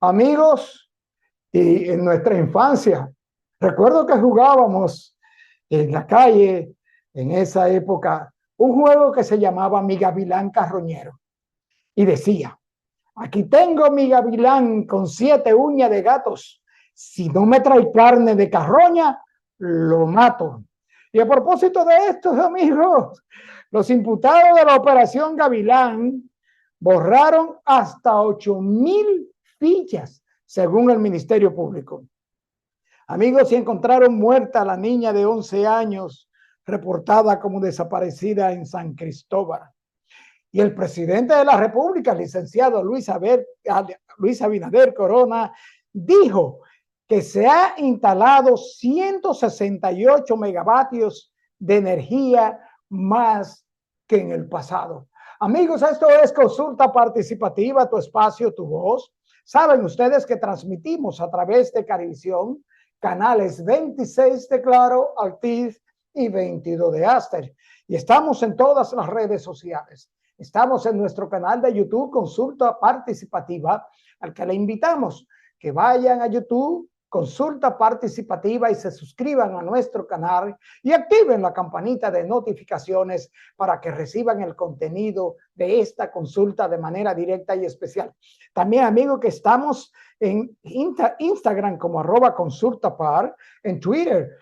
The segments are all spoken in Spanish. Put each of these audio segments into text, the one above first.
Amigos, y en nuestra infancia, recuerdo que jugábamos en la calle en esa época un juego que se llamaba Mi Gavilán Carroñero y decía: aquí tengo mi gavilán con 7 uñas de gatos. Si no me trae carne de carroña, lo mato. Y a propósito de estos, amigos, los imputados de la operación Gavilán borraron hasta 8,000 fichas, según el Ministerio Público. Amigos, si encontraron muerta a la niña de 11 años, reportada como desaparecida en San Cristóbal. Y el presidente de la República, licenciado Luis Abinader Corona, dijo que se ha instalado 168 megavatios de energía más que en el pasado. Amigos, esto es Consulta Participativa, tu espacio, tu voz. Saben ustedes que transmitimos a través de Carivisión, canales 26 de Claro, Altiz y 22 de Aster. Y estamos en todas las redes sociales. Estamos en nuestro canal de YouTube, Consulta Participativa, al que le invitamos que vayan a YouTube, Consulta Participativa, y se suscriban a nuestro canal y activen la campanita de notificaciones para que reciban el contenido de esta consulta de manera directa y especial. También, amigos, que estamos en Instagram como @consultapar, en Twitter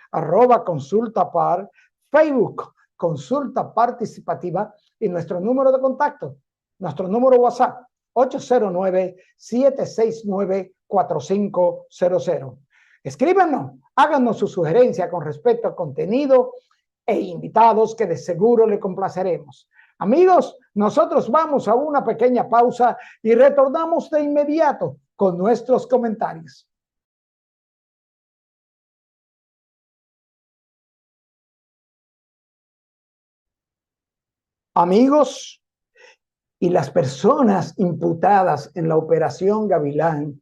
@consultapar, Facebook Consulta Participativa, y nuestro número de contacto, nuestro número WhatsApp, 809-769-4500. Escríbanos, háganos su sugerencia con respecto al contenido e invitados que de seguro le complaceremos. Amigos, nosotros vamos a una pequeña pausa y retornamos de inmediato con nuestros comentarios. Amigos, y las personas imputadas en la operación Gavilán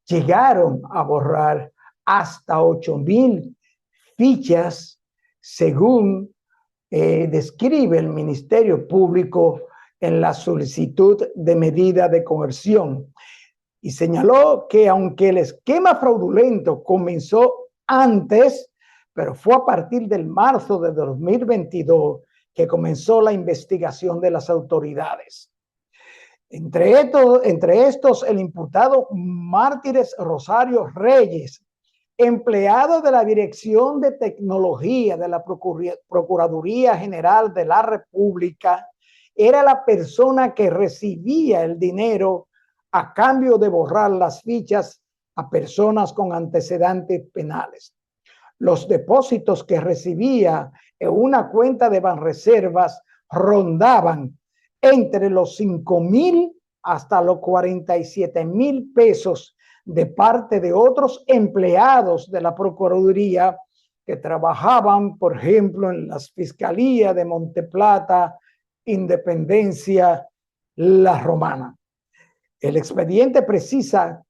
llegaron a borrar hasta 8,000 fichas, según describe el Ministerio Público en la solicitud de medida de coerción. Y señaló que aunque el esquema fraudulento comenzó antes, pero fue a partir del marzo de 2022 que comenzó la investigación de las autoridades. Entre estos, el imputado Mártires Rosario Reyes, empleado de la Dirección de Tecnología de la Procuraduría General de la República, era la persona que recibía el dinero a cambio de borrar las fichas a personas con antecedentes penales. Los depósitos que recibía en una cuenta de Banreservas rondaban entre los 5,000 hasta los 47,000 pesos de parte de otros empleados de la Procuraduría que trabajaban, por ejemplo, en las fiscalías de Monteplata, Independencia, La Romana. El expediente precisa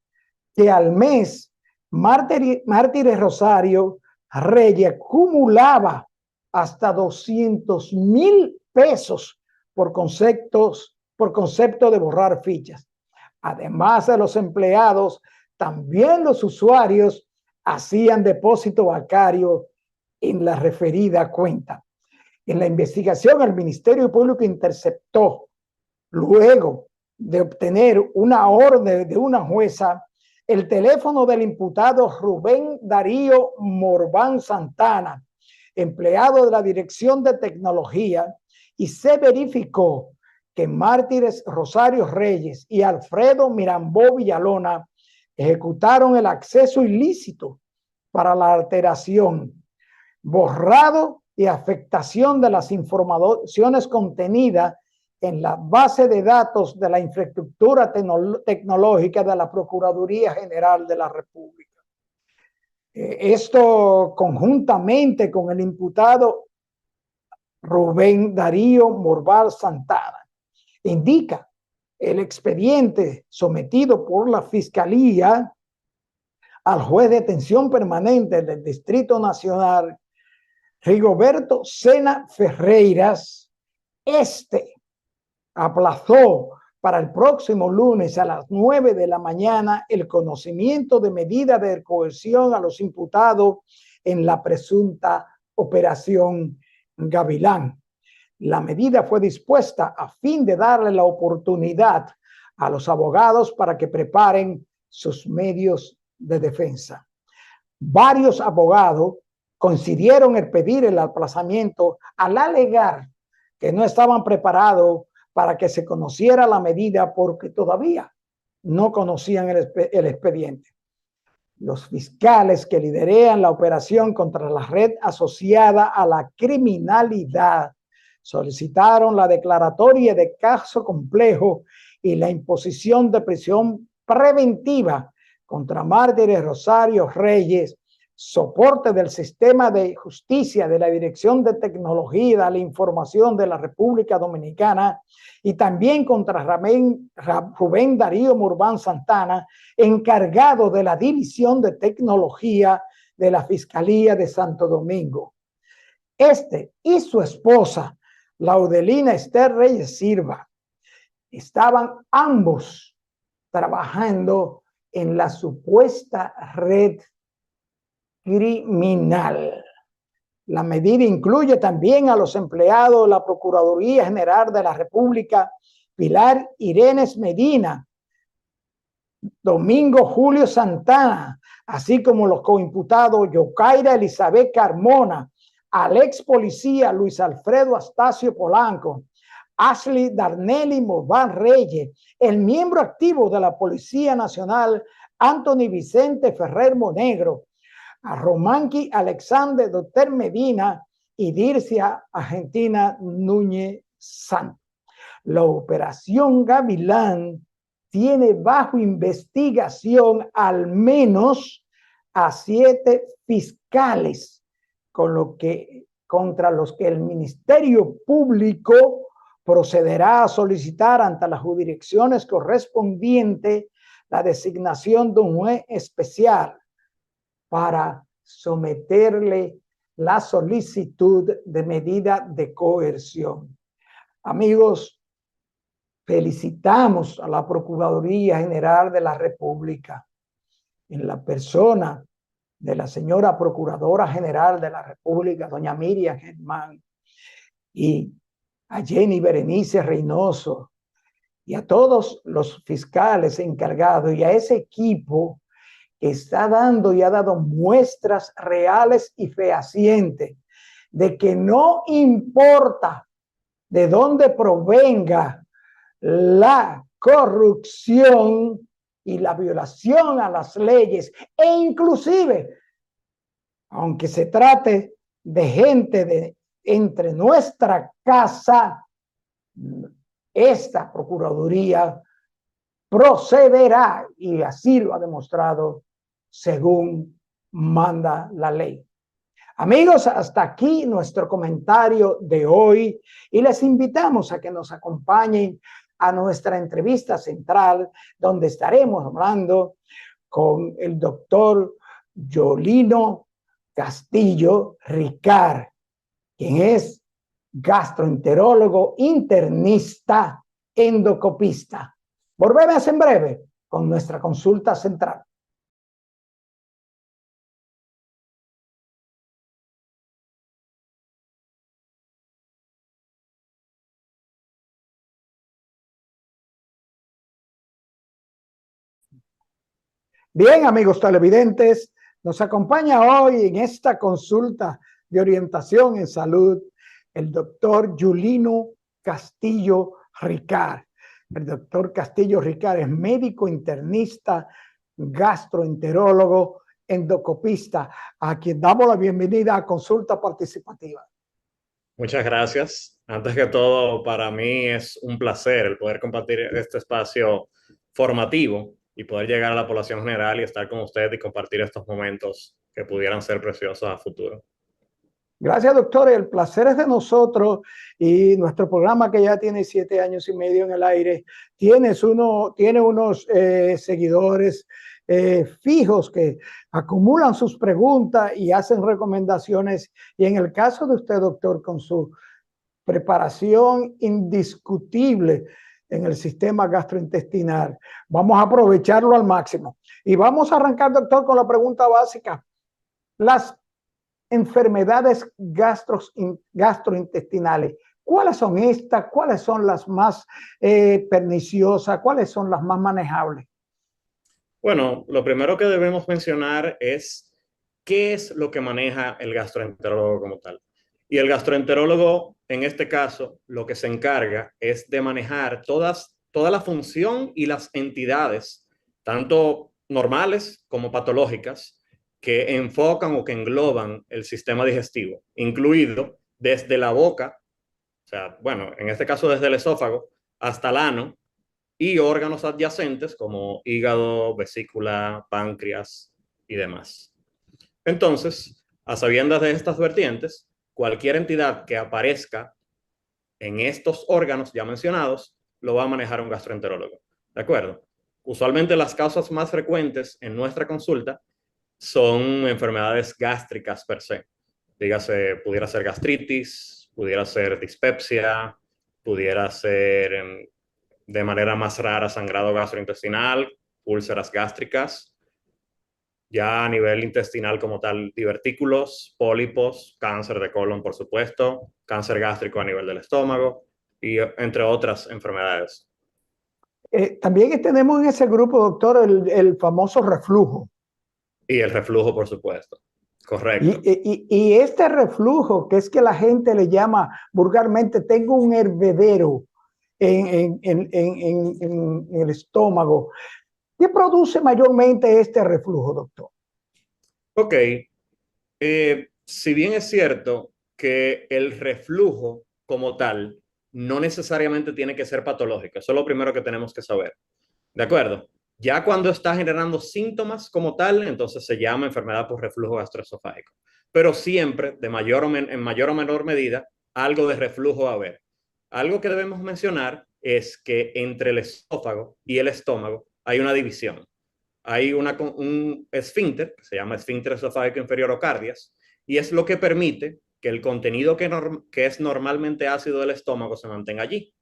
que al mes Mártires Rosario Reyes acumulaba hasta 200,000 pesos por concepto de borrar fichas. Además de los empleados, también los usuarios hacían depósito bancario en la referida cuenta. En la investigación, el Ministerio Público interceptó, luego de obtener una orden de una jueza, el teléfono del imputado Rubén Darío Morván Santana, empleado de la Dirección de Tecnología, y se verificó que Mártires Rosario Reyes y Alfredo Mirambó Villalona ejecutaron el acceso ilícito para la alteración, borrado y afectación de las informaciones contenidas en la base de datos de la infraestructura tecnológica de la Procuraduría General de la República. Esto conjuntamente con el imputado Rubén Darío Morván Santana. Indica el expediente sometido por la Fiscalía al juez de detención permanente del Distrito Nacional, Rigoberto Sena Ferreiras. Este aplazó para el próximo lunes a las 9 de la mañana el conocimiento de medida de coerción a los imputados en la presunta Operación Gavilán. La medida fue dispuesta a fin de darle la oportunidad a los abogados para que preparen sus medios de defensa. Varios abogados coincidieron en pedir el aplazamiento al alegar que no estaban preparados para que se conociera la medida porque todavía no conocían el expediente. Los fiscales que liderean la operación contra la red asociada a la criminalidad solicitaron la declaratoria de caso complejo y la imposición de prisión preventiva contra Martínez Rosario Reyes, soporte del sistema de justicia de la Dirección de Tecnología de la Información de la República Dominicana, y también contra Rubén Darío Morván Santana, encargado de la División de Tecnología de la Fiscalía de Santo Domingo. Este y su esposa, Laudelina Esther Reyes Silva, estaban ambos trabajando en la supuesta red criminal. La medida incluye también a los empleados de la Procuraduría General de la República, Pilar Irenes Medina, Domingo Julio Santana, así como los coimputados Yocaira Elizabeth Carmona, al ex policía Luis Alfredo Astacio Polanco, Ashley Darnelli Morván Reyes, el miembro activo de la Policía Nacional Anthony Vicente Ferrer Monegro, a Romanqui Alexander Doctor Medina y Dircia Argentina Núñez Santos. La operación Gavilán tiene bajo investigación al menos a 7 fiscales, contra los que el Ministerio Público procederá a solicitar ante las jurisdicciones correspondientes la designación de un juez especial para someterle la solicitud de medida de coerción. Amigos, felicitamos a la Procuraduría General de la República en la persona de la señora Procuradora General de la República, doña Miriam Germán, y a Jenny Berenice Reynoso, y a todos los fiscales encargados, y a ese equipo que está dando y ha dado muestras reales y fehacientes de que no importa de dónde provenga la corrupción y la violación a las leyes, e inclusive, aunque se trate de gente de entre nuestra casa, esta Procuraduría procederá, y así lo ha demostrado, según manda la ley. Amigos, hasta aquí nuestro comentario de hoy, y les invitamos a que nos acompañen a nuestra entrevista central, donde estaremos hablando con el doctor Yolino Castillo Ricard, quien es gastroenterólogo, internista, endocopista. Volvemos en breve con nuestra consulta central. Bien, amigos televidentes, nos acompaña hoy en esta consulta de orientación en salud el doctor Yolino Castillo Ricard. El doctor Castillo Ricard es médico internista, gastroenterólogo, endocopista, a quien damos la bienvenida a Consulta Participativa. Muchas gracias. Antes que todo, para mí es un placer el poder compartir este espacio formativo y poder llegar a la población general y estar con usted y compartir estos momentos que pudieran ser preciosos a futuro. Gracias, doctor. El placer es de nosotros, y nuestro programa, que ya tiene 7 años y medio en el aire, tiene unos seguidores fijos que acumulan sus preguntas y hacen recomendaciones. Y en el caso de usted, doctor, con su preparación indiscutible en el sistema gastrointestinal. Vamos a aprovecharlo al máximo. Y vamos a arrancar, doctor, con la pregunta básica. Las enfermedades gastrointestinales, ¿cuáles son estas? ¿Cuáles son las más perniciosas? ¿Cuáles son las más manejables? Bueno, lo primero que debemos mencionar es qué es lo que maneja el gastroenterólogo como tal. Y el gastroenterólogo, en este caso, lo que se encarga es de manejar toda la función y las entidades, tanto normales como patológicas, que enfocan o que engloban el sistema digestivo, incluido desde la boca, o sea, bueno, en este caso desde el esófago hasta el ano, y órganos adyacentes como hígado, vesícula, páncreas y demás. Entonces, a sabiendas de estas vertientes, cualquier entidad que aparezca en estos órganos ya mencionados lo va a manejar un gastroenterólogo. ¿De acuerdo? Usualmente las causas más frecuentes en nuestra consulta son enfermedades gástricas per se. Dígase, pudiera ser gastritis, pudiera ser dispepsia, pudiera ser de manera más rara sangrado gastrointestinal, úlceras gástricas, ya a nivel intestinal como tal, divertículos, pólipos, cáncer de colon, por supuesto, cáncer gástrico a nivel del estómago y entre otras enfermedades. También tenemos en ese grupo, doctor, el famoso reflujo. Y el reflujo, por supuesto. Y, Correcto. y este reflujo, que es que la gente le llama vulgarmente, tengo un hervedero en el estómago. ¿Qué produce mayormente este reflujo, doctor? Ok. Si bien es cierto que el reflujo como tal no necesariamente tiene que ser patológico, eso es lo primero que tenemos que saber. ¿De acuerdo? Ya cuando está generando síntomas como tal, entonces se llama enfermedad por reflujo gastroesofágico. Pero siempre, en mayor o menor medida, algo de reflujo va a haber. Algo que debemos mencionar es que entre el esófago y el estómago hay una división. Hay un esfínter, que se llama esfínter esofágico inferior o cardias, y es lo que permite que el contenido que es normalmente ácido del estómago se mantenga allí.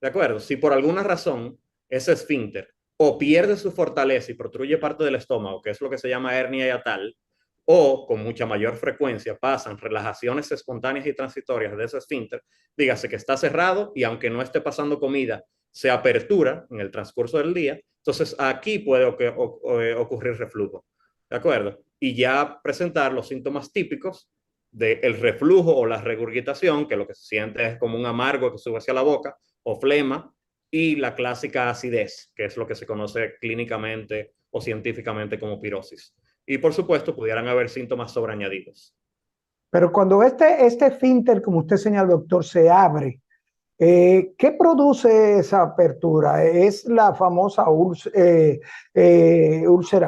¿De acuerdo? Si por alguna razón ese esfínter o pierde su fortaleza y protruye parte del estómago, que es lo que se llama hernia hiatal, o con mucha mayor frecuencia pasan relajaciones espontáneas y transitorias de ese esfínter, dígase que está cerrado y aunque no esté pasando comida, se apertura en el transcurso del día, entonces aquí puede ocurrir reflujo. ¿De acuerdo? Y ya presentar los síntomas típicos del reflujo o la regurgitación, que lo que se siente es como un amargo que sube hacia la boca, o flema, y la clásica acidez, que es lo que se conoce clínicamente o científicamente como pirosis. Y por supuesto, pudieran haber síntomas sobreañadidos. Pero cuando este esfínter, como usted señala, doctor, se abre, ¿qué produce esa apertura? ¿Es la famosa úlcera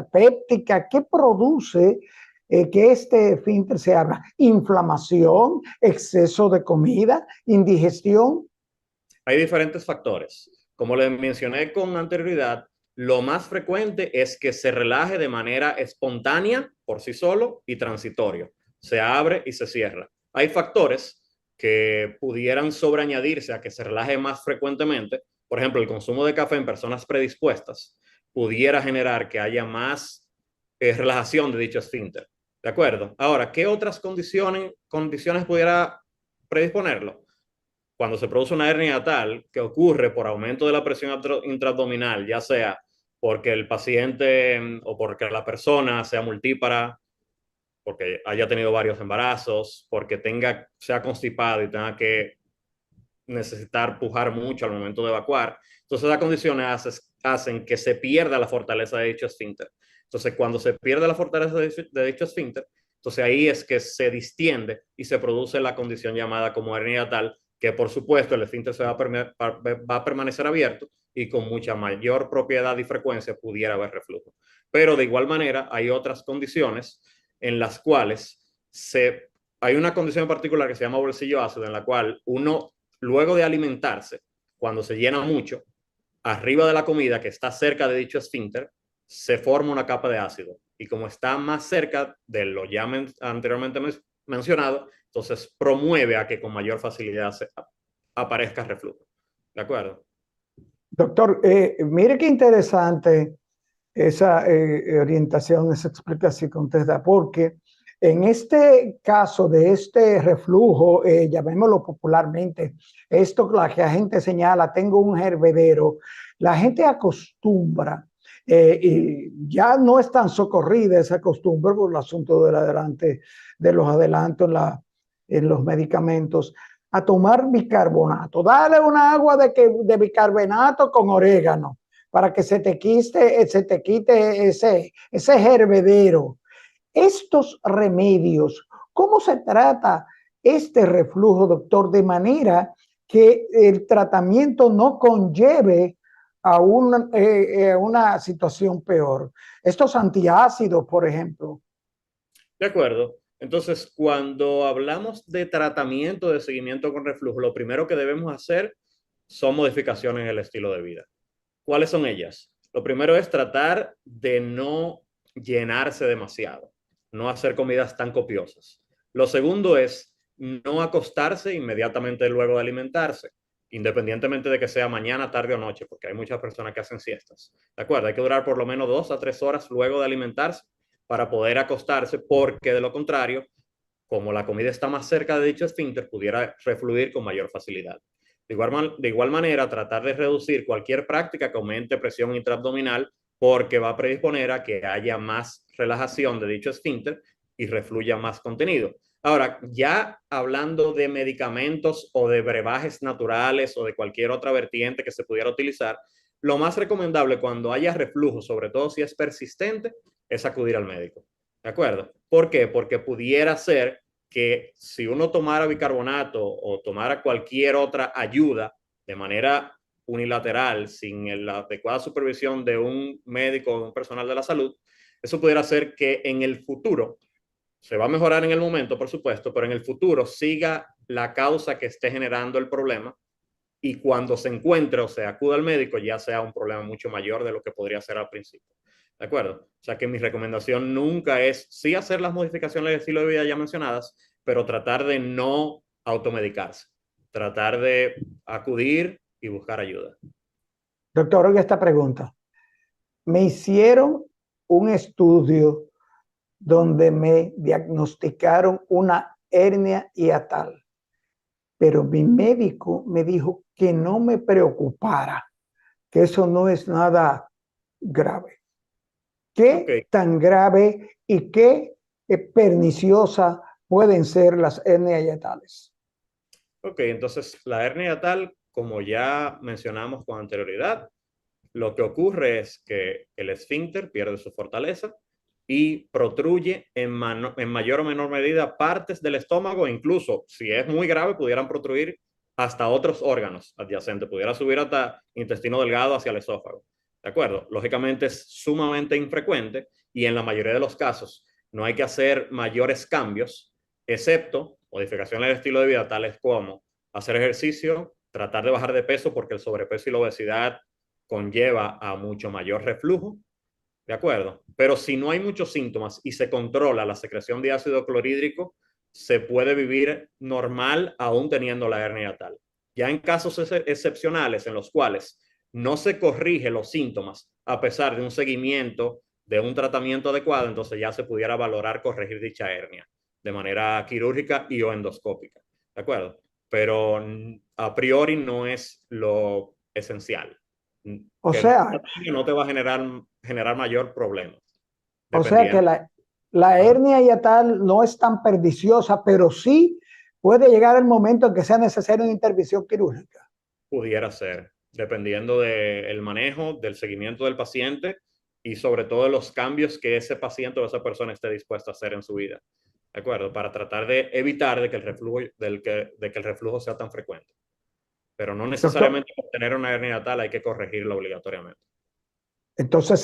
péptica? ¿Qué produce que este esfínter se abra? ¿Inflamación? ¿Exceso de comida? ¿Indigestión? Hay diferentes factores. Como les mencioné con anterioridad, lo más frecuente es que se relaje de manera espontánea por sí solo y transitorio. Se abre y se cierra. Hay factores que pudieran sobreañadirse a que se relaje más frecuentemente. Por ejemplo, el consumo de café en personas predispuestas pudiera generar que haya más relajación de dicho esfínter. ¿De acuerdo? Ahora, ¿qué otras condiciones pudiera predisponerlo? Cuando se produce una hernia tal que ocurre por aumento de la presión intraabdominal, ya sea porque el paciente o porque la persona sea multípara, porque haya tenido varios embarazos, porque sea constipado y tenga que necesitar pujar mucho al momento de evacuar. Entonces, esas condiciones hacen que se pierda la fortaleza de dicho esfínter. Entonces, cuando se pierde la fortaleza de dicho esfínter, entonces ahí es que se distiende y se produce la condición llamada como hernia tal, que por supuesto el esfínter va a permanecer abierto y con mucha mayor propiedad y frecuencia pudiera haber reflujo. Pero de igual manera hay otras condiciones en las cuales hay una condición en particular que se llama bolsillo ácido, en la cual uno, luego de alimentarse, cuando se llena mucho, arriba de la comida que está cerca de dicho esfínter, se forma una capa de ácido. Y como está más cerca de lo ya anteriormente mencionado, entonces promueve a que con mayor facilidad aparezca reflujo. ¿De acuerdo? Doctor, mire qué interesante esa orientación, esa explicación que usted da, porque en este caso de este reflujo, llamémoslo popularmente, esto que la gente señala, tengo un hervedero, la gente acostumbra, y ya no es tan socorrida esa costumbre por el asunto del adelante, de los adelantos en los medicamentos, a tomar bicarbonato. Dale una agua de bicarbonato con orégano para que se te quite ese hervedero. Estos remedios, ¿cómo se trata este reflujo, doctor? De manera que el tratamiento no conlleve a una situación peor. Estos antiácidos, por ejemplo. De acuerdo. Entonces, cuando hablamos de tratamiento de seguimiento con reflujo, lo primero que debemos hacer son modificaciones en el estilo de vida. ¿Cuáles son ellas? Lo primero es tratar de no llenarse demasiado, no hacer comidas tan copiosas. Lo segundo es no acostarse inmediatamente luego de alimentarse, independientemente de que sea mañana, tarde o noche, porque hay muchas personas que hacen siestas. ¿De acuerdo? Hay que durar por lo menos 2 a 3 horas luego de alimentarse para poder acostarse, porque de lo contrario, como la comida está más cerca de dicho esfínter, pudiera refluir con mayor facilidad. De igual manera, tratar de reducir cualquier práctica que aumente presión intraabdominal, porque va a predisponer a que haya más relajación de dicho esfínter y refluya más contenido. Ahora, ya hablando de medicamentos o de brebajes naturales o de cualquier otra vertiente que se pudiera utilizar, lo más recomendable cuando haya reflujo, sobre todo si es persistente, es acudir al médico. ¿De acuerdo? ¿Por qué? Porque pudiera ser que si uno tomara bicarbonato o tomara cualquier otra ayuda de manera unilateral, sin la adecuada supervisión de un médico o un personal de la salud, eso pudiera hacer que en el futuro, se va a mejorar en el momento, por supuesto, pero en el futuro siga la causa que esté generando el problema, y cuando se encuentre o se acuda al médico ya sea un problema mucho mayor de lo que podría ser al principio. ¿De acuerdo? O sea que mi recomendación nunca es sí hacer las modificaciones del estilo de vida ya mencionadas, pero tratar de no automedicarse, tratar de acudir y buscar ayuda. Doctor, oiga esta pregunta. Me hicieron un estudio donde me diagnosticaron una hernia hiatal, pero mi médico me dijo que no me preocupara, que eso no es nada grave. Ok, ¿Qué tan grave y qué perniciosa pueden ser las hernias hiatales? ok, entonces la hernia tal, como ya mencionamos con anterioridad, lo que ocurre es que el esfínter pierde su fortaleza y protruye en mayor o menor medida partes del estómago, incluso si es muy grave, pudieran protruir hasta otros órganos adyacentes, pudiera subir hasta intestino delgado hacia el esófago. ¿De acuerdo? Lógicamente es sumamente infrecuente y en la mayoría de los casos no hay que hacer mayores cambios, excepto modificaciones del estilo de vida, tales como hacer ejercicio, tratar de bajar de peso, porque el sobrepeso y la obesidad conlleva a mucho mayor reflujo, ¿de acuerdo? Pero si no hay muchos síntomas y se controla la secreción de ácido clorhídrico, se puede vivir normal aún teniendo la hernia tal. Ya en casos excepcionales en los cuales no se corrige los síntomas a pesar de un seguimiento, de un tratamiento adecuado, entonces ya se pudiera valorar corregir dicha hernia de manera quirúrgica y o endoscópica, ¿de acuerdo? Pero a priori no es lo esencial. O Que no, sea, no te va a generar mayor problema, o sea que dependiendo. la Ajá. hernia hiatal no es tan perniciosa, pero sí puede llegar el momento en que sea necesaria una intervención quirúrgica. Pudiera ser, dependiendo del manejo, del seguimiento del paciente y sobre todo de los cambios que ese paciente o esa persona esté dispuesto a hacer en su vida. ¿De acuerdo? Para tratar de evitar de que el reflujo sea tan frecuente. Pero no Doctor, necesariamente por tener una hernia tal hay que corregirla obligatoriamente. entonces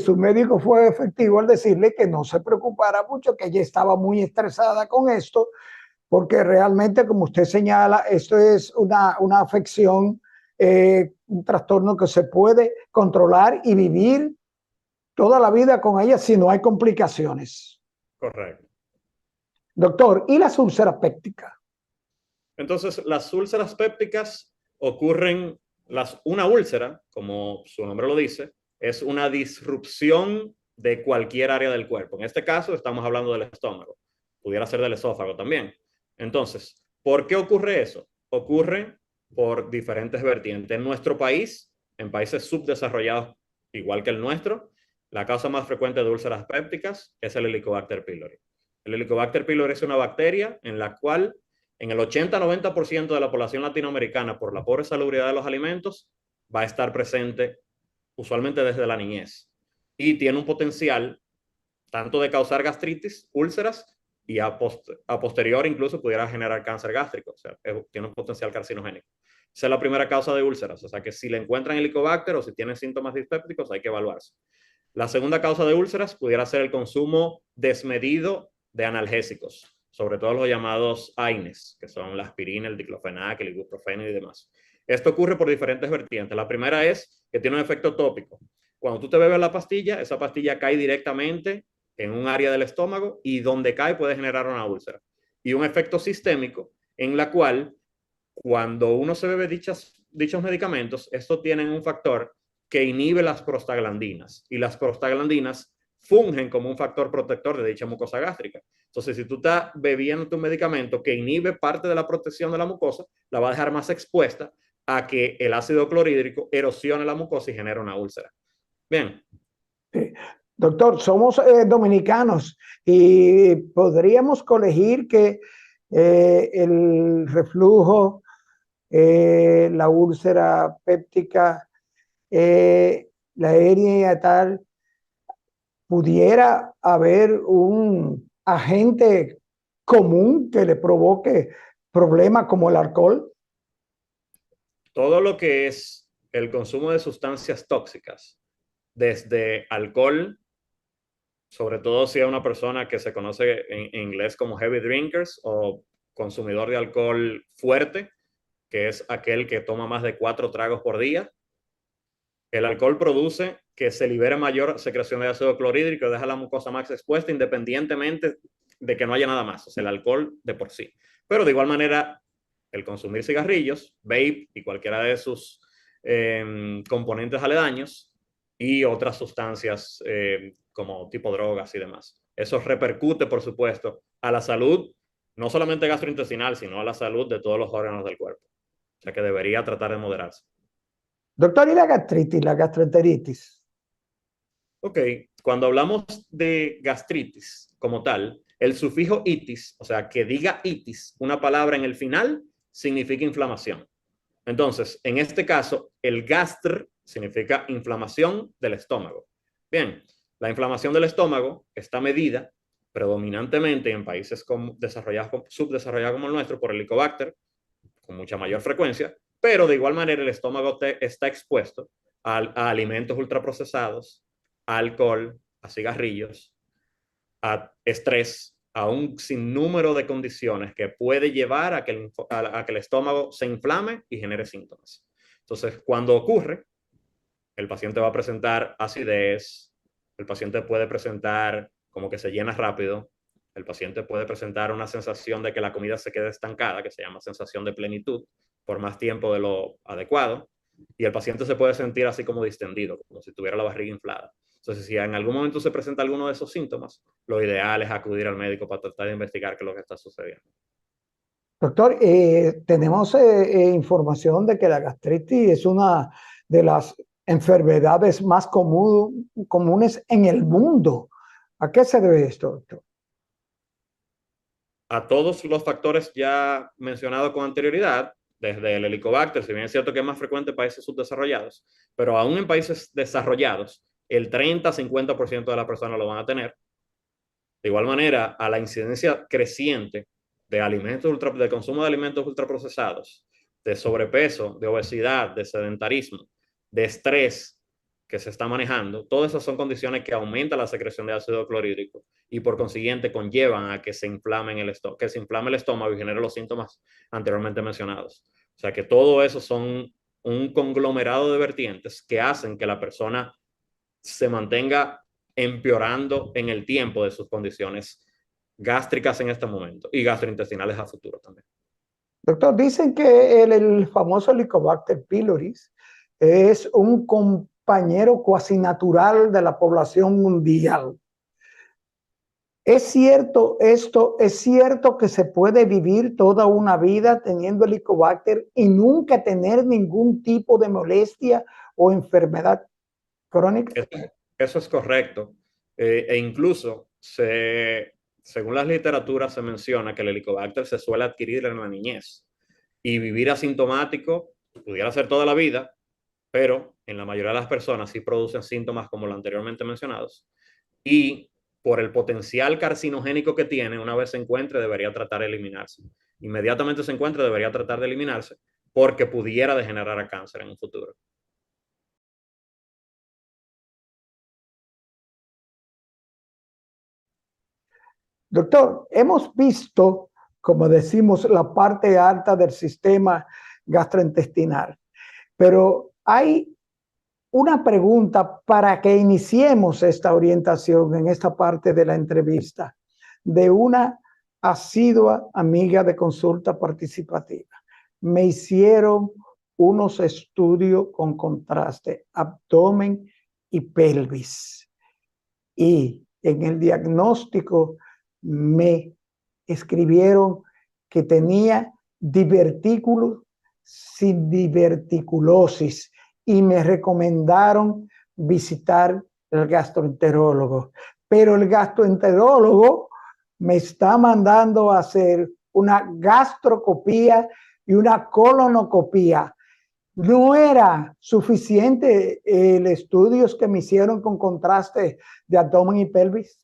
su médico fue efectivo al decirle que no se preocupara mucho, que ella estaba muy estresada con esto, porque realmente, como usted señala, esto es una afección, un trastorno que se puede controlar y vivir toda la vida con ella si no hay complicaciones. Correcto. Doctor, ¿y las úlceras pépticas? Entonces, las úlceras pépticas ocurren una úlcera, como su nombre lo dice, es una disrupción de cualquier área del cuerpo. En este caso estamos hablando del estómago. Pudiera ser del esófago también. Entonces, ¿por qué ocurre eso? Ocurre por diferentes vertientes. En nuestro país, en países subdesarrollados igual que el nuestro, la causa más frecuente de úlceras pépticas es el Helicobacter pylori. El Helicobacter pylori es una bacteria en la cual en el 80-90% de la población latinoamericana, por la pobre salubridad de los alimentos, va a estar presente usualmente desde la niñez. Y tiene un potencial tanto de causar gastritis, úlceras, y a posterior incluso pudiera generar cáncer gástrico. O sea, tiene un potencial carcinogénico. Esa es la primera causa de úlceras. O sea, que si le encuentran Helicobacter o si tiene síntomas dispépticos, hay que evaluarse. La segunda causa de úlceras pudiera ser el consumo desmedido de analgésicos, sobre todo los llamados AINES, que son la aspirina, el diclofenac, el ibuprofeno y demás. Esto ocurre por diferentes vertientes. La primera es que tiene un efecto tópico. Cuando tú te bebes la pastilla, esa pastilla cae directamente en un área del estómago y donde cae puede generar una úlcera. Y un efecto sistémico en la cual cuando uno se bebe dichos medicamentos, estos tienen un factor que inhibe las prostaglandinas y las prostaglandinas fungen como un factor protector de dicha mucosa gástrica. Entonces, si tú estás bebiendo tu medicamento que inhibe parte de la protección de la mucosa, la va a dejar más expuesta a que el ácido clorhídrico erosione la mucosa y genere una úlcera. Bien. Doctor, somos dominicanos y podríamos colegir que el reflujo, la úlcera péptica, la hernia tal, pudiera haber un agente común que le provoque problemas como el alcohol. Todo lo que es el consumo de sustancias tóxicas, desde alcohol, sobre todo si es una persona que se conoce en inglés como heavy drinkers o consumidor de alcohol fuerte, que es aquel que toma más de 4 tragos por día. El alcohol produce que se libere mayor secreción de ácido clorhídrico y deja la mucosa más expuesta independientemente de que no haya nada más, o sea, el alcohol de por sí. Pero de igual manera, el consumir cigarrillos, vape y cualquiera de sus componentes aledaños y otras sustancias como tipo drogas y demás. Eso repercute, por supuesto, a la salud, no solamente gastrointestinal, sino a la salud de todos los órganos del cuerpo. O sea que debería tratar de moderarse. Doctor, ¿y la gastritis, la gastroenteritis? Ok, cuando hablamos de gastritis como tal, el sufijo itis, o sea, que diga itis, una palabra en el final, significa inflamación. Entonces, en este caso, el gastr significa inflamación del estómago. Bien, la inflamación del estómago está medida predominantemente en países subdesarrollados como el nuestro por el Helicobacter, con mucha mayor frecuencia, pero de igual manera el estómago está expuesto a alimentos ultraprocesados, a alcohol, a cigarrillos, a estrés, a un sinnúmero de condiciones que puede llevar a que el estómago se inflame y genere síntomas. Entonces, cuando ocurre, el paciente va a presentar acidez, el paciente puede presentar como que se llena rápido, el paciente puede presentar una sensación de que la comida se queda estancada, que se llama sensación de plenitud, por más tiempo de lo adecuado, y el paciente se puede sentir así como distendido, como si tuviera la barriga inflada. Entonces, si en algún momento se presenta alguno de esos síntomas, lo ideal es acudir al médico para tratar de investigar qué es lo que está sucediendo. Doctor, tenemos información de que la gastritis es una de las enfermedades más comunes en el mundo. ¿A qué se debe esto, doctor? A todos los factores ya mencionados con anterioridad, desde el Helicobacter, si bien es cierto que es más frecuente en países subdesarrollados, pero aún en países desarrollados, el 30-50% de las personas lo van a tener. De igual manera, a la incidencia creciente de consumo de alimentos ultraprocesados, de sobrepeso, de obesidad, de sedentarismo, de estrés que se está manejando, todas esas son condiciones que aumentan la secreción de ácido clorhídrico y por consiguiente conllevan a que se inflame el estómago y genere los síntomas anteriormente mencionados. O sea que todo eso son un conglomerado de vertientes que hacen que la persona se mantenga empeorando en el tiempo de sus condiciones gástricas en este momento y gastrointestinales a futuro también. Doctor, dicen que el famoso Helicobacter pylori es un compañero cuasi natural de la población mundial. ¿Es cierto esto? ¿Es cierto que se puede vivir toda una vida teniendo Helicobacter y nunca tener ningún tipo de molestia o enfermedad crónica? Eso es correcto. E incluso, según las literaturas, se menciona que el Helicobacter se suele adquirir en la niñez y vivir asintomático pudiera ser toda la vida, pero en la mayoría de las personas sí producen síntomas como los anteriormente mencionados. Y por el potencial carcinogénico que tiene, una vez se encuentre, debería tratar de eliminarse. Inmediatamente se encuentre, debería tratar de eliminarse porque pudiera degenerar a cáncer en un futuro. Doctor, hemos visto, como decimos, la parte alta del sistema gastrointestinal, pero hay una pregunta para que iniciemos esta orientación en esta parte de la entrevista de una asidua amiga de consulta participativa. Me hicieron unos estudios con contraste, abdomen y pelvis. Y en el diagnóstico me escribieron que tenía divertículos sin diverticulosis y me recomendaron visitar el gastroenterólogo. Pero el gastroenterólogo me está mandando a hacer una gastroscopía y una colonoscopía. No era suficiente el estudios que me hicieron con contraste de abdomen y pelvis.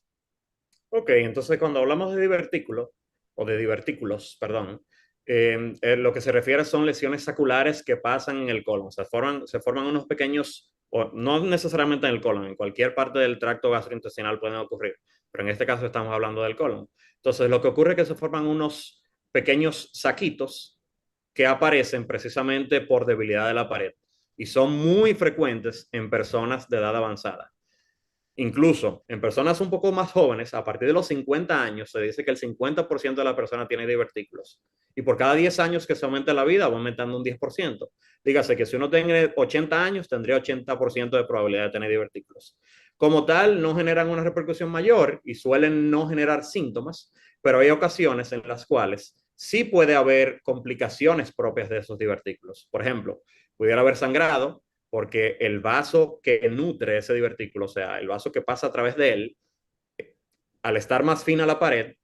Ok, entonces cuando hablamos de divertículos, o de divertículos, perdón, lo que se refiere son lesiones saculares que pasan en el colon. Se forman unos pequeños, o no necesariamente en el colon, en cualquier parte del tracto gastrointestinal pueden ocurrir, pero en este caso estamos hablando del colon. Entonces lo que ocurre es que se forman unos pequeños saquitos que aparecen precisamente por debilidad de la pared y son muy frecuentes en personas de edad avanzada. Incluso en personas un poco más jóvenes, a partir de los 50 años, se dice que el 50% de la persona tiene divertículos. Y por cada 10 años que se aumenta la vida, va aumentando un 10%. Dígase que si uno tiene 80 años, tendría 80% de probabilidad de tener divertículos. Como tal, no generan una repercusión mayor y suelen no generar síntomas, pero hay ocasiones en las cuales sí puede haber complicaciones propias de esos divertículos. Por ejemplo, pudiera haber sangrado, porque el vaso que nutre ese divertículo, o sea, el vaso que pasa a través de él, al estar más fina la pared,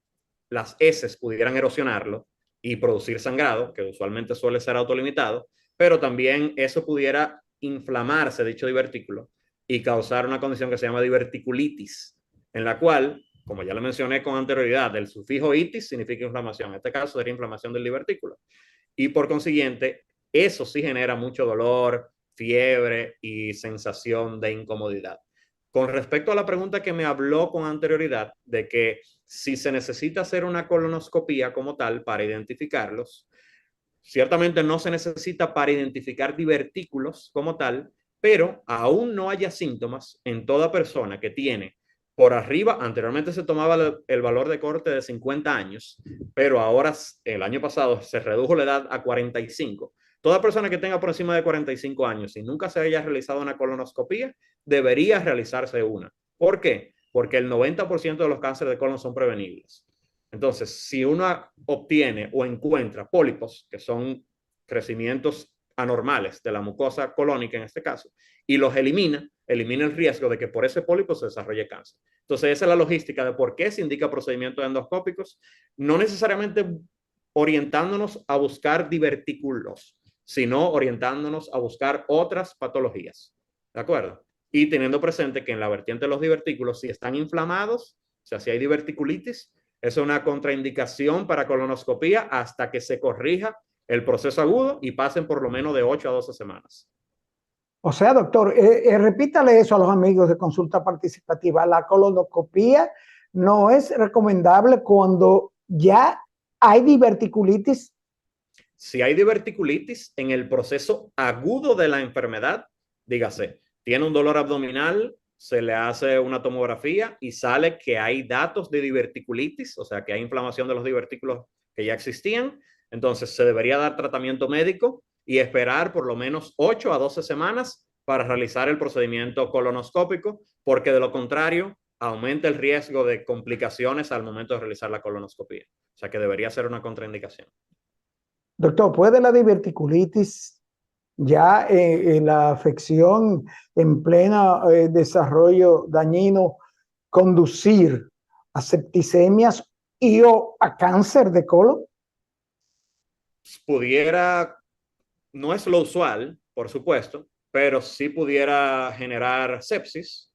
las heces pudieran erosionarlo y producir sangrado, que usualmente suele ser autolimitado, pero también eso pudiera inflamarse dicho divertículo y causar una condición que se llama diverticulitis, en la cual, como ya le mencioné con anterioridad, el sufijo itis significa inflamación. En este caso sería inflamación del divertículo. Y por consiguiente, eso sí genera mucho dolor, fiebre y sensación de incomodidad. Con respecto a la pregunta que me habló con anterioridad de que si se necesita hacer una colonoscopía como tal para identificarlos, ciertamente no se necesita para identificar divertículos como tal, pero aún no haya síntomas en toda persona que tiene por arriba, anteriormente se tomaba el valor de corte de 50 años, pero ahora el año pasado se redujo la edad a 45. Toda persona que tenga por encima de 45 años y nunca se haya realizado una colonoscopía, debería realizarse una. ¿Por qué? Porque el 90% de los cánceres de colon son prevenibles. Entonces, si uno obtiene o encuentra pólipos, que son crecimientos anormales de la mucosa colónica en este caso, y los elimina el riesgo de que por ese pólipo se desarrolle cáncer. Entonces, esa es la logística de por qué se indica procedimientos endoscópicos, no necesariamente orientándonos a buscar divertículos, sino orientándonos a buscar otras patologías. ¿De acuerdo? Y teniendo presente que en la vertiente de los divertículos, si están inflamados, o sea, si hay diverticulitis, es una contraindicación para colonoscopía hasta que se corrija el proceso agudo y pasen por lo menos de 8 a 12 semanas. O sea, doctor, repítale eso a los amigos de consulta participativa. La colonoscopía no es recomendable cuando ya hay diverticulitis. Si hay diverticulitis en el proceso agudo de la enfermedad, dígase, tiene un dolor abdominal, se le hace una tomografía y sale que hay datos de diverticulitis, o sea, que hay inflamación de los divertículos que ya existían, entonces se debería dar tratamiento médico y esperar por lo menos 8 a 12 semanas para realizar el procedimiento colonoscópico, porque de lo contrario aumenta el riesgo de complicaciones al momento de realizar la colonoscopia. O sea que debería ser una contraindicación. Doctor, ¿puede la diverticulitis ya en la afección en pleno desarrollo dañino conducir a septicemias y o a cáncer de colon? Pudiera, no es lo usual, por supuesto, pero sí pudiera generar sepsis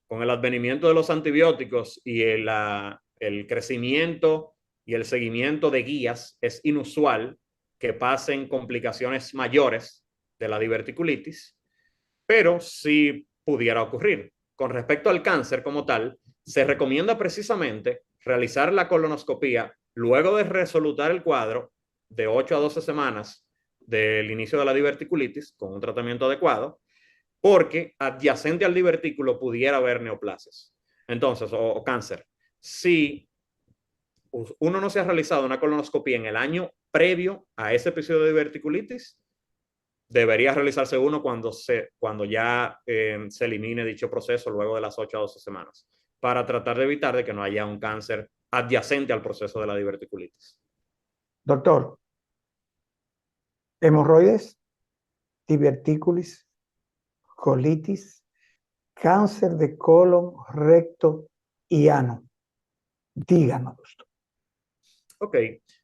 con el advenimiento de los antibióticos y el crecimiento y el seguimiento de guías. Es inusual que pasen complicaciones mayores de la diverticulitis, pero sí pudiera ocurrir. Con respecto al cáncer como tal, se recomienda precisamente realizar la colonoscopía luego de resolutar el cuadro de 8 a 12 semanas del inicio de la diverticulitis con un tratamiento adecuado, porque adyacente al divertículo pudiera haber neoplasias. Entonces, o cáncer. Si uno no se ha realizado una colonoscopia en el año previo a ese episodio de diverticulitis, debería realizarse uno cuando ya se elimine dicho proceso luego de las 8 a 12 semanas, para tratar de evitar de que no haya un cáncer adyacente al proceso de la diverticulitis. Doctor, hemorroides, divertículis, colitis, cáncer de colon, recto y ano. Díganos, doctor. Ok,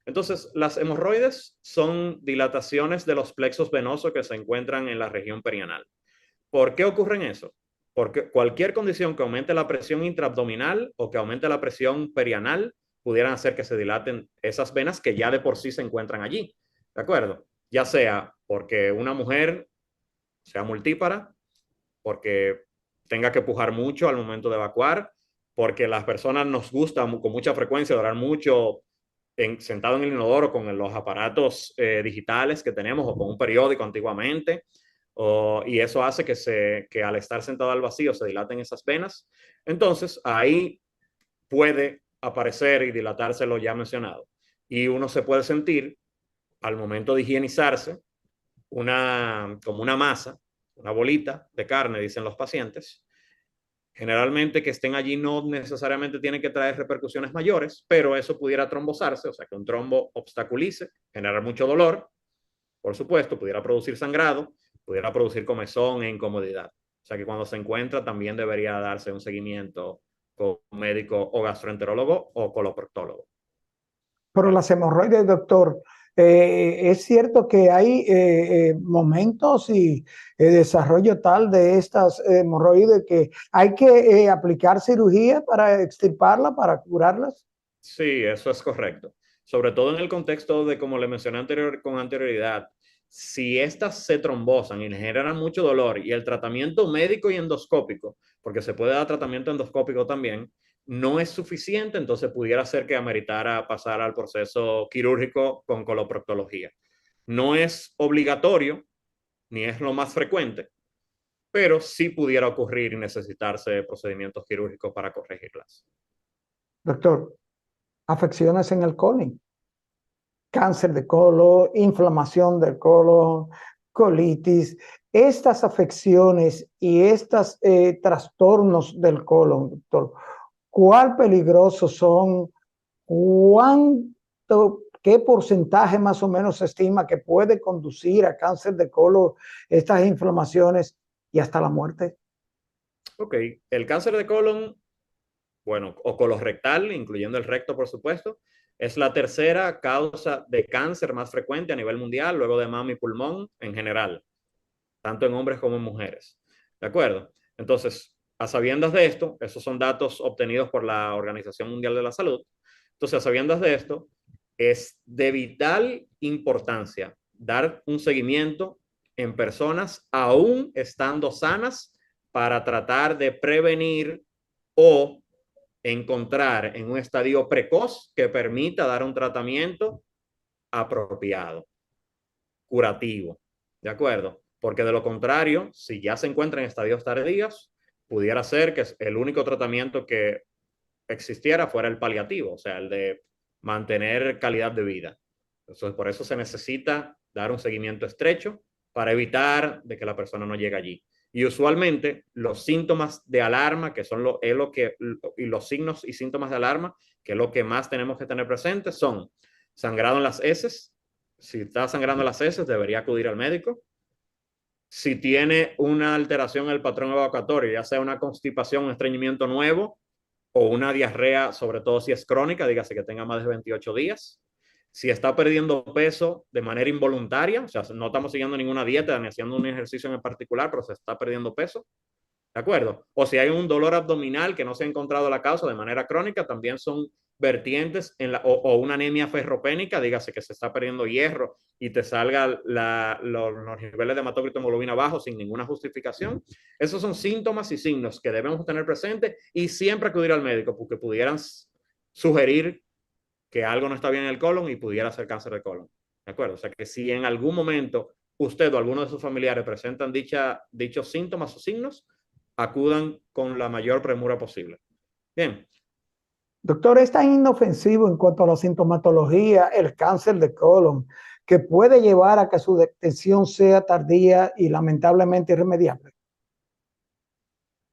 entonces las hemorroides son dilataciones de los plexos venosos que se encuentran en la región perianal. ¿Por qué ocurren eso? Porque cualquier condición que aumente la presión intraabdominal o que aumente la presión perianal pudieran hacer que se dilaten esas venas que ya de por sí se encuentran allí. ¿De acuerdo? Ya sea porque una mujer sea multípara, porque tenga que pujar mucho al momento de evacuar, porque las personas nos gusta con mucha frecuencia durar mucho sentado en el inodoro con los aparatos digitales que tenemos o con un periódico antiguamente, y eso hace que al estar sentado al vacío se dilaten esas venas. Entonces ahí puede aparecer y dilatarse lo ya mencionado. Y uno se puede sentir al momento de higienizarse como una masa, una bolita de carne, dicen los pacientes. Generalmente que estén allí no necesariamente tienen que traer repercusiones mayores, pero eso pudiera trombosarse, o sea que un trombo obstaculice, generar mucho dolor, por supuesto, pudiera producir sangrado, pudiera producir comezón e incomodidad. O sea que cuando se encuentra también debería darse un seguimiento con un médico o gastroenterólogo o coloproctólogo. Pero las hemorroides, doctor, es cierto que hay momentos y desarrollo tal de estas hemorroides que hay que aplicar cirugía para extirparlas, para curarlas. Sí, eso es correcto. Sobre todo en el contexto de, como le mencioné con anterioridad, si estas se trombosan y generan mucho dolor y el tratamiento médico y endoscópico, porque se puede dar tratamiento endoscópico también, no es suficiente, entonces pudiera ser que ameritara pasar al proceso quirúrgico con coloproctología. No es obligatorio, ni es lo más frecuente, pero sí pudiera ocurrir y necesitarse procedimientos quirúrgicos para corregirlas. Doctor, afecciones en el colon, cáncer de colon, inflamación del colon, colitis, estas afecciones y estos trastornos del colon, doctor, ¿cuál peligrosos son? ¿Cuánto, qué porcentaje más o menos se estima que puede conducir a cáncer de colon, estas inflamaciones y hasta la muerte? Ok, el cáncer de colon, bueno, o colorectal, incluyendo el recto, por supuesto, es la tercera causa de cáncer más frecuente a nivel mundial, luego de mama y pulmón en general, tanto en hombres como en mujeres. ¿De acuerdo? Entonces, a sabiendas de esto, esos son datos obtenidos por la Organización Mundial de la Salud. Entonces, a sabiendas de esto, es de vital importancia dar un seguimiento en personas aún estando sanas para tratar de prevenir o encontrar en un estadio precoz que permita dar un tratamiento apropiado, curativo. ¿De acuerdo? Porque de lo contrario, si ya se encuentra en estadios tardíos, pudiera ser que el único tratamiento que existiera fuera el paliativo, o sea, el de mantener calidad de vida. Entonces, por eso se necesita dar un seguimiento estrecho para evitar de que la persona no llegue allí. Y usualmente los síntomas de alarma, que son y los signos y síntomas de alarma, que es lo que más tenemos que tener presentes, son sangrado en las heces. Si está sangrando en las heces, debería acudir al médico. Si tiene una alteración en el patrón evacuatorio, ya sea una constipación, un estreñimiento nuevo o una diarrea, sobre todo si es crónica, dígase que tenga más de 28 días. Si está perdiendo peso de manera involuntaria, o sea, no estamos siguiendo ninguna dieta ni haciendo un ejercicio en particular, pero se está perdiendo peso, ¿de acuerdo? O si hay un dolor abdominal que no se ha encontrado la causa de manera crónica, también son vertientes o una anemia ferropénica, dígase que se está perdiendo hierro y te salga los niveles de hematócrito hemoglobina bajos sin ninguna justificación. Esos son síntomas y signos que debemos tener presentes y siempre acudir al médico porque pudieran sugerir que algo no está bien en el colon y pudiera ser cáncer de colon. ¿De acuerdo? O sea que si en algún momento usted o alguno de sus familiares presentan dichos síntomas o signos, acudan con la mayor premura posible. Bien. Doctor, es tan inofensivo en cuanto a la sintomatología, el cáncer de colon, que puede llevar a que su detección sea tardía y lamentablemente irremediable.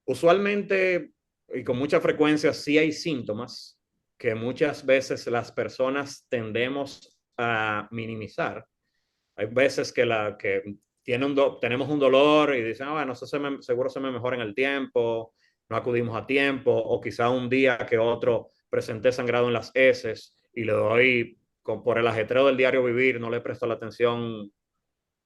Usualmente y con mucha frecuencia sí hay síntomas que muchas veces las personas tendemos a minimizar. Hay veces que tenemos un dolor y dicen, bueno, eso seguro se me mejora en el tiempo, no acudimos a tiempo, o quizá un día que otro presenté sangrado en las heces y le doy, por el ajetreo del diario vivir, no le presto la atención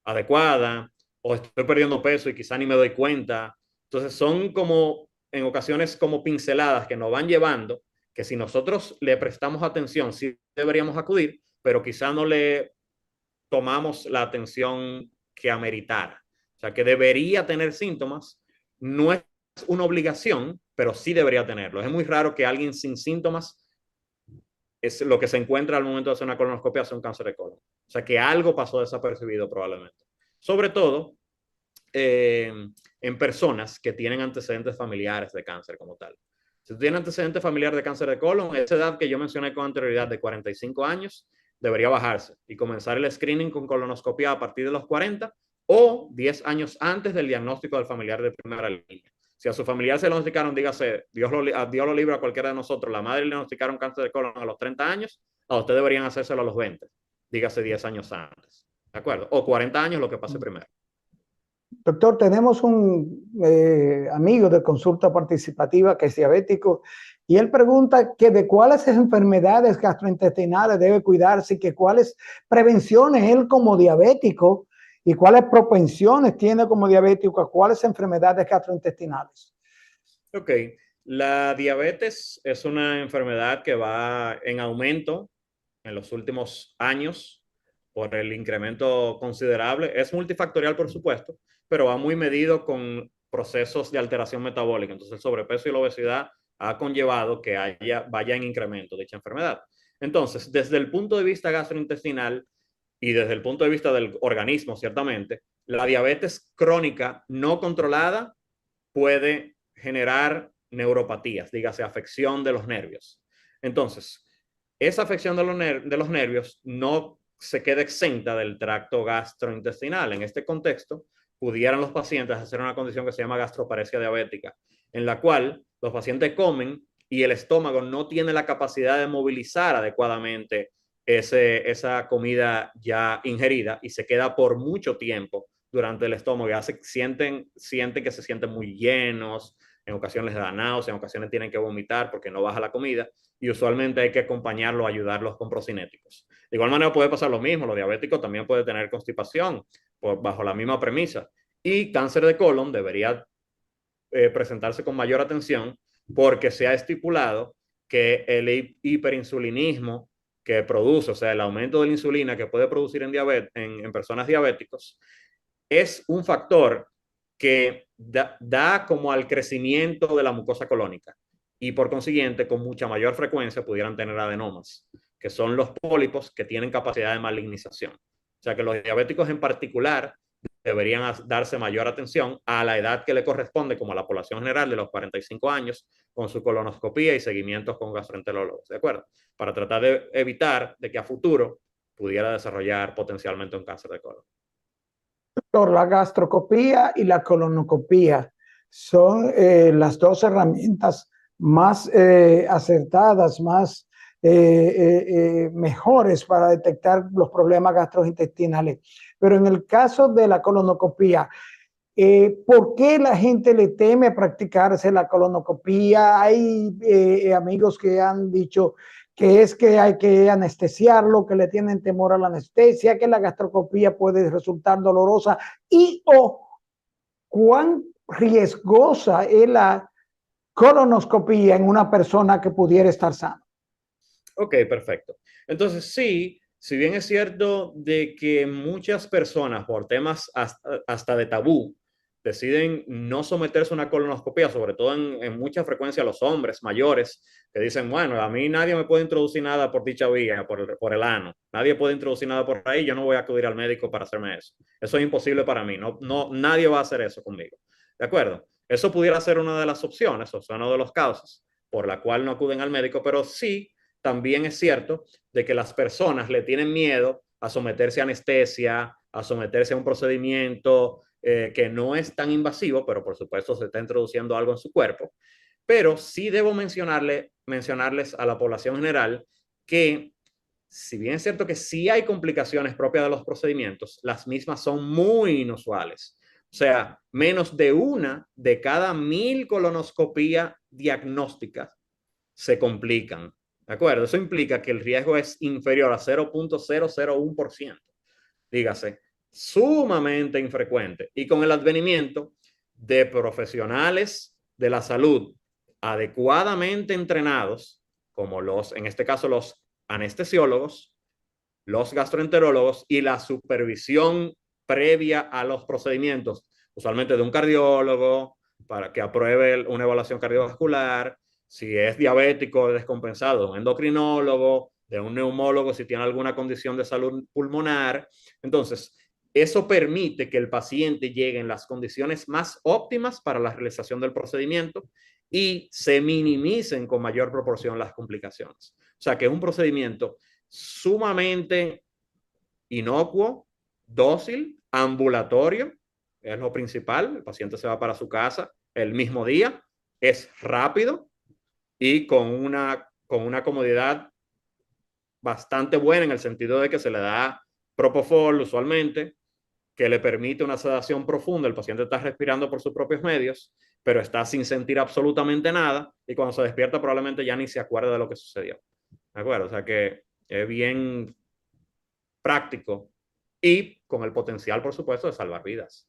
adecuada, o estoy perdiendo peso y quizá ni me doy cuenta. Entonces son como, en ocasiones, como pinceladas que nos van llevando, que si nosotros le prestamos atención, sí deberíamos acudir, pero quizá no le tomamos la atención que ameritara. O sea, que debería tener síntomas, no es una obligación, pero sí debería tenerlo. Es muy raro que alguien sin síntomas es lo que se encuentra al momento de hacer una colonoscopia sea un cáncer de colon. O sea, que algo pasó desapercibido probablemente. Sobre todo en personas que tienen antecedentes familiares de cáncer como tal. Si tú tienes antecedentes familiares de cáncer de colon, esa edad que yo mencioné con anterioridad de 45 años, debería bajarse y comenzar el screening con colonoscopia a partir de los 40 o 10 años antes del diagnóstico del familiar de primera línea. Si a su familiar se le diagnosticaron, dígase, Dios lo libre a cualquiera de nosotros, la madre le diagnosticaron cáncer de colon a los 30 años, a usted deberían hacérselo a los 20, dígase 10 años antes, ¿de acuerdo? O 40 años, lo que pase primero. Doctor, tenemos un amigo de consulta participativa que es diabético y él pregunta que de cuáles enfermedades gastrointestinales debe cuidarse y que cuáles prevenciones él como diabético y cuáles propensiones tiene como diabético a cuáles enfermedades gastrointestinales. Ok, la diabetes es una enfermedad que va en aumento en los últimos años por el incremento considerable. Es multifactorial, por supuesto, pero va muy medido con procesos de alteración metabólica. Entonces, el sobrepeso y la obesidad ha conllevado que vaya en incremento dicha enfermedad. Entonces, desde el punto de vista gastrointestinal y desde el punto de vista del organismo, ciertamente, la diabetes crónica no controlada puede generar neuropatías, dígase afección de los nervios. Entonces, esa afección de los nervios no se queda exenta del tracto gastrointestinal. En este contexto, pudieran los pacientes hacer una condición que se llama gastroparesia diabética, en la cual los pacientes comen y el estómago no tiene la capacidad de movilizar adecuadamente esa comida ya ingerida y se queda por mucho tiempo durante el estómago. Ya sienten que se sienten muy llenos, en ocasiones les da náuseas, en ocasiones tienen que vomitar porque no baja la comida y usualmente hay que acompañarlo, ayudarlos con procinéticos. De igual manera puede pasar lo mismo, los diabéticos también pueden tener constipación bajo la misma premisa y cáncer de colon debería presentarse con mayor atención porque se ha estipulado que el hiperinsulinismo que produce, o sea, el aumento de la insulina que puede producir en personas diabéticos, es un factor que da como al crecimiento de la mucosa colónica y por consiguiente con mucha mayor frecuencia pudieran tener adenomas, que son los pólipos que tienen capacidad de malignización. O sea que los diabéticos en particular deberían darse mayor atención a la edad que le corresponde, como a la población general de los 45 años, con su colonoscopía y seguimientos con gastroenterólogos, ¿de acuerdo? Para tratar de evitar de que a futuro pudiera desarrollar potencialmente un cáncer de colon. Doctor, la gastroscopía y la colonoscopía son las dos herramientas más acertadas, más mejores para detectar los problemas gastrointestinales. Pero en el caso de la colonoscopía, ¿por qué la gente le teme practicarse la colonoscopía? Hay amigos que han dicho que es que hay que anestesiarlo, que le tienen temor a la anestesia, que la gastroscopía puede resultar dolorosa y o cuán riesgosa es la colonoscopía en una persona que pudiera estar sana. Ok, perfecto. Entonces, sí, si bien es cierto de que muchas personas por temas hasta de tabú deciden no someterse a una colonoscopia, sobre todo en mucha frecuencia los hombres mayores, que dicen, bueno, a mí nadie me puede introducir nada por dicha vía, por el ano, nadie puede introducir nada por ahí, yo no voy a acudir al médico para hacerme eso. Eso es imposible para mí, nadie va a hacer eso conmigo. ¿De acuerdo? Eso pudiera ser una de las opciones, o sea, uno de los causas por la cual no acuden al médico, pero sí también es cierto de que las personas le tienen miedo a someterse a anestesia, a someterse a un procedimiento que no es tan invasivo, pero por supuesto se está introduciendo algo en su cuerpo. Pero sí debo mencionarles a la población general que, si bien es cierto que sí hay complicaciones propias de los procedimientos, las mismas son muy inusuales. O sea, menos de una de cada 1000 colonoscopías diagnósticas se complican. ¿De acuerdo? Eso implica que el riesgo es inferior a 0.001%. Dígase, sumamente infrecuente. Y con el advenimiento de profesionales de la salud adecuadamente entrenados, como en este caso, los anestesiólogos, los gastroenterólogos y la supervisión previa a los procedimientos, usualmente de un cardiólogo, para que apruebe una evaluación cardiovascular, si es diabético descompensado, un endocrinólogo, de un neumólogo si tiene alguna condición de salud pulmonar. Entonces, eso permite que el paciente llegue en las condiciones más óptimas para la realización del procedimiento y se minimicen con mayor proporción las complicaciones. O sea que es un procedimiento sumamente inocuo, dócil, ambulatorio, es lo principal. El paciente se va para su casa el mismo día, es rápido y con una comodidad bastante buena en el sentido de que se le da propofol usualmente, que le permite una sedación profunda. El paciente está respirando por sus propios medios, pero está sin sentir absolutamente nada y cuando se despierta probablemente ya ni se acuerda de lo que sucedió. ¿De acuerdo? O sea que es bien práctico y con el potencial, por supuesto, de salvar vidas.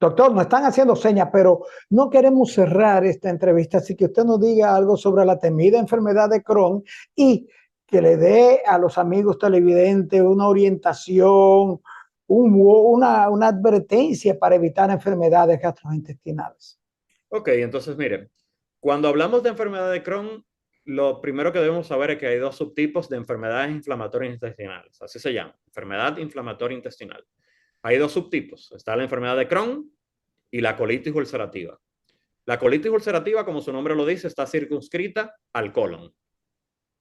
Doctor, nos están haciendo señas, pero no queremos cerrar esta entrevista, así que usted nos diga algo sobre la temida enfermedad de Crohn y que le dé a los amigos televidentes una orientación, una advertencia para evitar enfermedades gastrointestinales. Ok, entonces miren, cuando hablamos de enfermedad de Crohn, lo primero que debemos saber es que hay dos subtipos de enfermedades inflamatorias intestinales, así se llama, enfermedad inflamatoria intestinal. Hay dos subtipos, está la enfermedad de Crohn y la colitis ulcerativa. La colitis ulcerativa, como su nombre lo dice, está circunscrita al colon.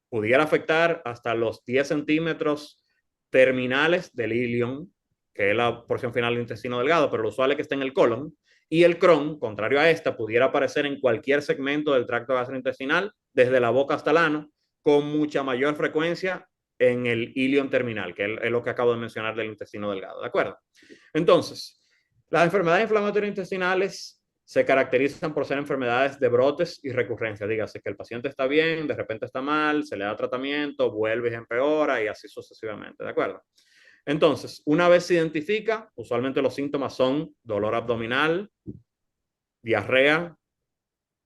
Pudiera afectar hasta los 10 centímetros terminales del ilion, que es la porción final del intestino delgado, pero lo usual es que esté en el colon. Y el Crohn, contrario a esta, pudiera aparecer en cualquier segmento del tracto gastrointestinal, desde la boca hasta el ano, con mucha mayor frecuencia en el ilion terminal, que es lo que acabo de mencionar del intestino delgado. ¿De acuerdo? Entonces, las enfermedades inflamatorias intestinales se caracterizan por ser enfermedades de brotes y recurrencia. Dígase que el paciente está bien, de repente está mal, se le da tratamiento, vuelve y empeora y así sucesivamente. ¿De acuerdo? Entonces, una vez se identifica, usualmente los síntomas son dolor abdominal, diarrea,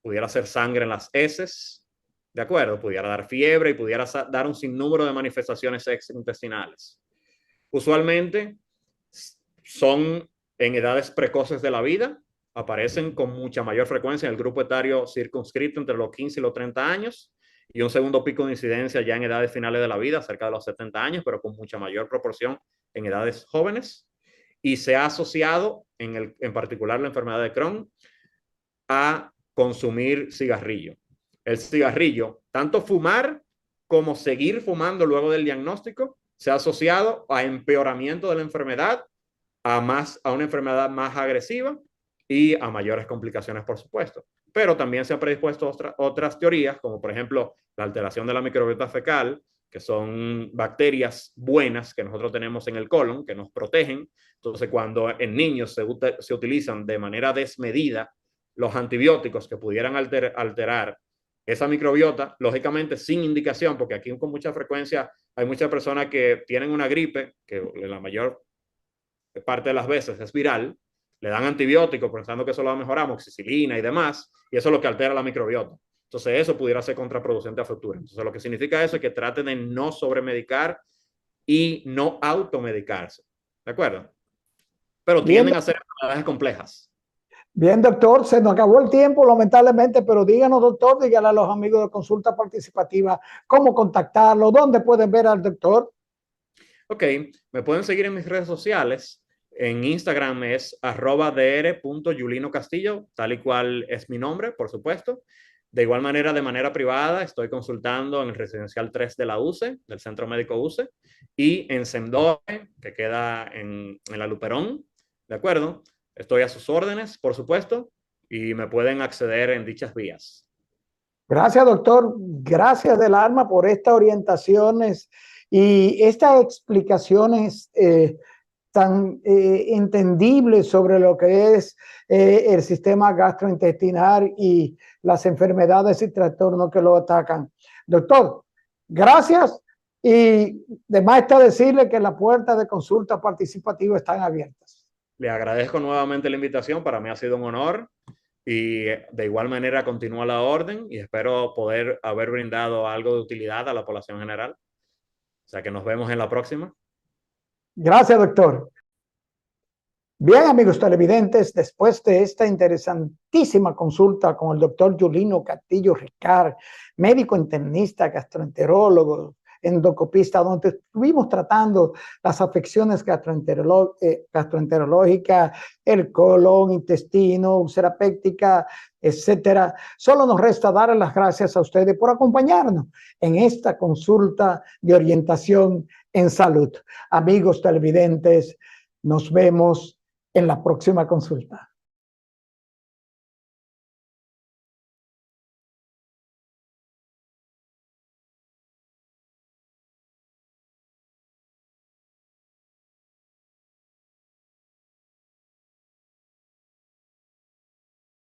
pudiera ser sangre en las heces, ¿de acuerdo? Pudiera dar fiebre y pudiera dar un sinnúmero de manifestaciones extraintestinales. Usualmente son en edades precoces de la vida, aparecen con mucha mayor frecuencia en el grupo etario circunscrito entre los 15 y los 30 años y un segundo pico de incidencia ya en edades finales de la vida, cerca de los 70 años, pero con mucha mayor proporción en edades jóvenes. Y se ha asociado, en particular la enfermedad de Crohn, a consumir cigarrillo. El cigarrillo, tanto fumar como seguir fumando luego del diagnóstico, se ha asociado a empeoramiento de la enfermedad, a una enfermedad más agresiva y a mayores complicaciones, por supuesto. Pero también se han predispuesto otras teorías, como por ejemplo la alteración de la microbiota fecal, que son bacterias buenas que nosotros tenemos en el colon, que nos protegen. Entonces, cuando en niños se utilizan de manera desmedida los antibióticos que pudieran alterar esa microbiota, lógicamente sin indicación, porque aquí con mucha frecuencia hay muchas personas que tienen una gripe, que la mayor parte de las veces es viral, le dan antibióticos pensando que eso lo va a mejorar, amoxicilina y demás, y eso es lo que altera la microbiota. Entonces eso pudiera ser contraproducente a futuro. Entonces lo que significa eso es que traten de no sobremedicar y no automedicarse. ¿De acuerdo? Pero Bien, tienden a ser enfermedades complejas. bien, doctor, se nos acabó el tiempo, lamentablemente, pero díganos, doctor, dígale a los amigos de Consulta Participativa cómo contactarlo, dónde pueden ver al doctor. Ok, me pueden seguir en mis redes sociales. En Instagram es @dr.yulinocastillo, tal y cual es mi nombre, por supuesto. De igual manera, de manera privada, estoy consultando en el Residencial 3 de la UCE, del Centro Médico UCE, y en SEMDOE, que queda en la Luperón, ¿de acuerdo? Estoy a sus órdenes, por supuesto, y me pueden acceder en dichas vías. Gracias, doctor. Gracias del alma por estas orientaciones y estas explicaciones tan entendibles sobre lo que es el sistema gastrointestinal y las enfermedades y trastornos que lo atacan. Doctor, gracias y de más está decirle que las puertas de consulta participativa están abiertas. Le agradezco nuevamente la invitación, para mí ha sido un honor. Y de igual manera continúa la orden y espero poder haber brindado algo de utilidad a la población general. O sea que nos vemos en la próxima. Gracias, doctor. Bien, amigos televidentes, después de esta interesantísima consulta con el doctor Yulino Castillo Ricard, médico internista, gastroenterólogo, endocopista, donde estuvimos tratando las afecciones gastroenterológicas, el colon, intestino, úlcera péptica, etcétera. Solo nos resta dar las gracias a ustedes por acompañarnos en esta consulta de orientación en salud. Amigos televidentes, nos vemos en la próxima consulta.